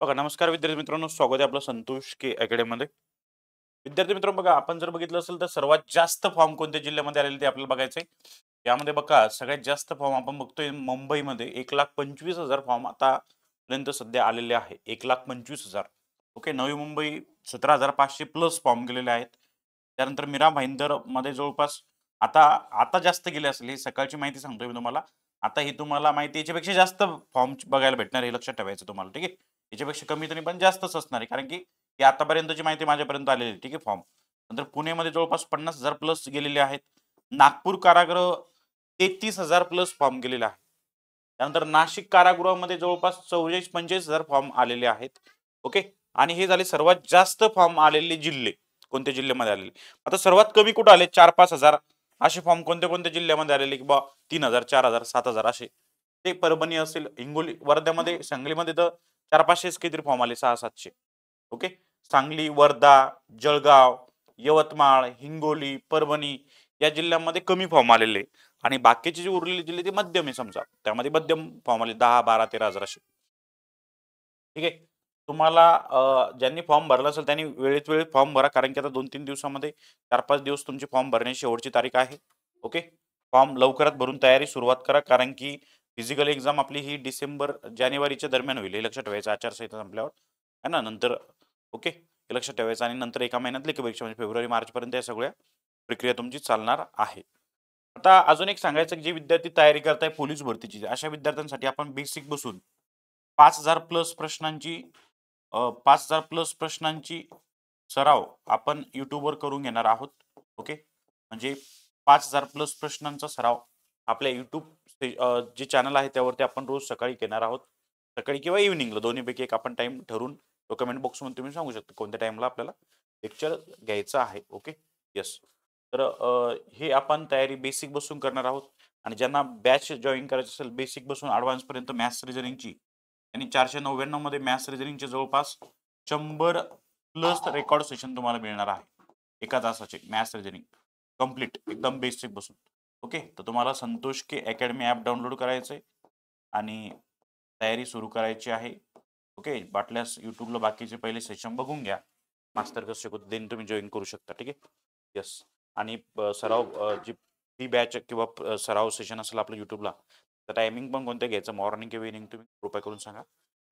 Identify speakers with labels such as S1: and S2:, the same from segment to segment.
S1: बघा, नमस्कार विद्यार्थी मित्रांनो, स्वागत आहे आपलं संतोष के अकॅडमीमध्ये. विद्यार्थी मित्रांनो, बघा, आपण जर बघितलं असेल तर सर्वात जास्त फॉर्म कोणत्या जिल्ह्यामध्ये आलेले ते आपल्याला बघायचं आहे. यामध्ये बघा, सगळ्यात जास्त फॉर्म आपण बघतोय मुंबईमध्ये 1,25,000 फॉर्म आतापर्यंत सध्या आलेले आहे. 1,25,000. Okay. Navi Mumbai 17,500 plus form गेलेले आहेत. त्यानंतर मीरा भाईंदरमध्ये जवळपास आता आता जास्त गेले असेल. ही सकाळची माहिती सांगतोय मी तुम्हाला. आता ही तुम्हाला माहिती याच्यापेक्षा जास्त फॉर्म बघायला भेटणार, हे लक्षात ठेवायचं तुम्हाला. ठीक आहे. याच्यापेक्षा कमी तरी पण जास्तच असणार आहे. कारण की ही आतापर्यंतची माहिती माझ्यापर्यंत आलेली आहे. ठीक आहे फॉर्म. नंतर पुणेमध्ये जवळपास 50,000 प्लस गेलेले आहेत. नागपूर कारागृह 33,000 प्लस फॉर्म गेलेले आहेत. त्यानंतर नाशिक कारागृहामध्ये जवळपास 44-45,000 फॉर्म आलेले आहेत. ओके. आणि हे झाले सर्वात जास्त फॉर्म आलेले जिल्हे. कोणत्या जिल्ह्यामध्ये आलेले. आता सर्वात कमी कुठे आले? 4-5,000 असे फॉर्म कोणत्या जिल्ह्यामध्ये आलेले की बा 3,000, 4,000, 7,000 असे. ते परभणी असेल, हिंगोली, वर्ध्यामध्ये, सांगलीमध्ये तर 400-500च काहीतरी फॉर्म आले, 600-700. ओके. सांगली, वर्धा, जळगाव, यवतमाळ, हिंगोली, परभणी या जिल्ह्यांमध्ये कमी फॉर्म आलेले आणि बाकीचे जे उरलेले जिल्हे ते मध्यम आहे समजा. त्यामध्ये मध्यम फॉर्म आले 10, 12, 13,000 असे. ठीक आहे. तुम्हाला ज्यांनी फॉर्म भरला असेल त्यांनी वेळेत फॉर्म भरा, कारण की आता 2-3 दिवसामध्ये 4-5 दिवस तुमची फॉर्म भरण्याची शेवटची तारीख आहे. ओके. फॉर्म लवकरात भरून तयारी सुरुवात करा, कारण की फिजिकल एक्झाम आपली ही जानेवारीच्या दरम्यान होईल. हे लक्षात ठेवायचं आचारसंहिता संपल्यावर. आहे ना? नंतर ओके. हे लक्षात ठेवायचं आणि नंतर एका महिन्यात लेखी परीक्षा म्हणजे फेब्रुवारी-मार्चपर्यंत या सगळ्या प्रक्रिया तुमची चालणार आहे. आता अजून एक सांगायचं की जे विद्यार्थी तयारी करताय पोलीस भरतीची, अशा विद्यार्थ्यांसाठी आपण बेसिक बसून 5,000 प्लस प्रश्नांची 5,000 प्लस प्रश्नांची सराव आपण YouTubeवर करून घेणार आहोत. ओके. म्हणजे 5,000 प्लस प्रश्नांचा सराव आपल्या जे चॅनल आहे त्यावरती आपण रोज सकाळी घेणार आहोत. सकाळी किंवा इव्हनिंगला दोन्हीपैकी एक आपण टाईम ठरवून तो कमेंट बॉक्समध्ये तुम्ही सांगू शकता कोणत्या टाईमला आपल्याला लेक्चर घ्यायचं आहे. ओके. येस. तर हे आपण तयारी बेसिक बसून करणार आहोत आणि ज्यांना बॅच जॉइन करायची असेल बेसिक बसून ॲडव्हान्सपर्यंत मॅथ्स रिझनिंगची, त्यांनी 499 मध्ये मॅथ्स रिझनिंगचे जवळपास 100 प्लस रेकॉर्ड सेशन तुम्हाला मिळणार आहे. एका तासाचे मॅथ्स रिझनिंग कंप्लीट एकदम बेसिक बसून. ओके. तर तुम्हाला संतोष के अकॅडमी ॲप डाउनलोड करायचं आहे आणि तयारी सुरू करायची आहे. ओके. वाटल्यास YouTubeला बाकीचे पहिले सेशन बघून घ्या. मास्टर कसं शिकवतो देन तुम्ही जॉइन करू शकता. ठीक आहे. येस. आणि जी प्री बॅच किंवा सराव सेशन असेल आपलं YouTubeला, तर टायमिंग पण कोणतं घ्यायचं, मॉर्निंग किंवा इव्हनिंग, तुम्ही कृपया करून सांगा.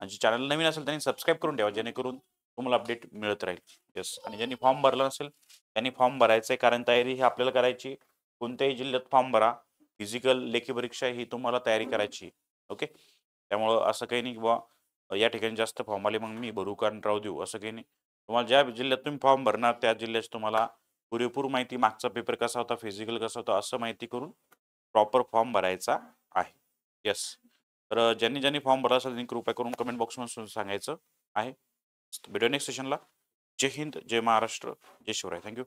S1: आणि जे चॅनल नवीन असेल त्यांनी सबस्क्राईब करून ठेवा, जेणेकरून तुम्हाला अपडेट मिळत राहील. येस. आणि ज्यांनी फॉर्म भरला नसेल त्यांनी फॉर्म भरायचा आहे, कारण तयारी ही आपल्याला करायची. कोणत्याही जिल्ह्यात फॉर्म भरा. फिजिकल लेखी परीक्षा ही तुम्हाला तयारी करायची. ओके. त्यामुळं असं काही नाही की या ठिकाणी जास्त फॉर्म आले मग मी भरू का राहू देऊ, असं काही नाही. तुम्हाला ज्या जिल्ह्यात तुम्ही फॉर्म भरणार त्या जिल्ह्याची तुम्हाला पुरेपूर माहिती, मागचा पेपर कसा होता, फिजिकल कसं होता, असं माहिती करून प्रॉपर फॉर्म भरायचा आहे. येस. तर ज्यांनी फॉर्म भरला असेल त्यांनी कृपया करून कमेंट बॉक्समध्ये सांगायचं आहे. भेटूया नेक्स्ट सेशनला. जय हिंद, जय महाराष्ट्र, जय शिवराय. थँक्यू.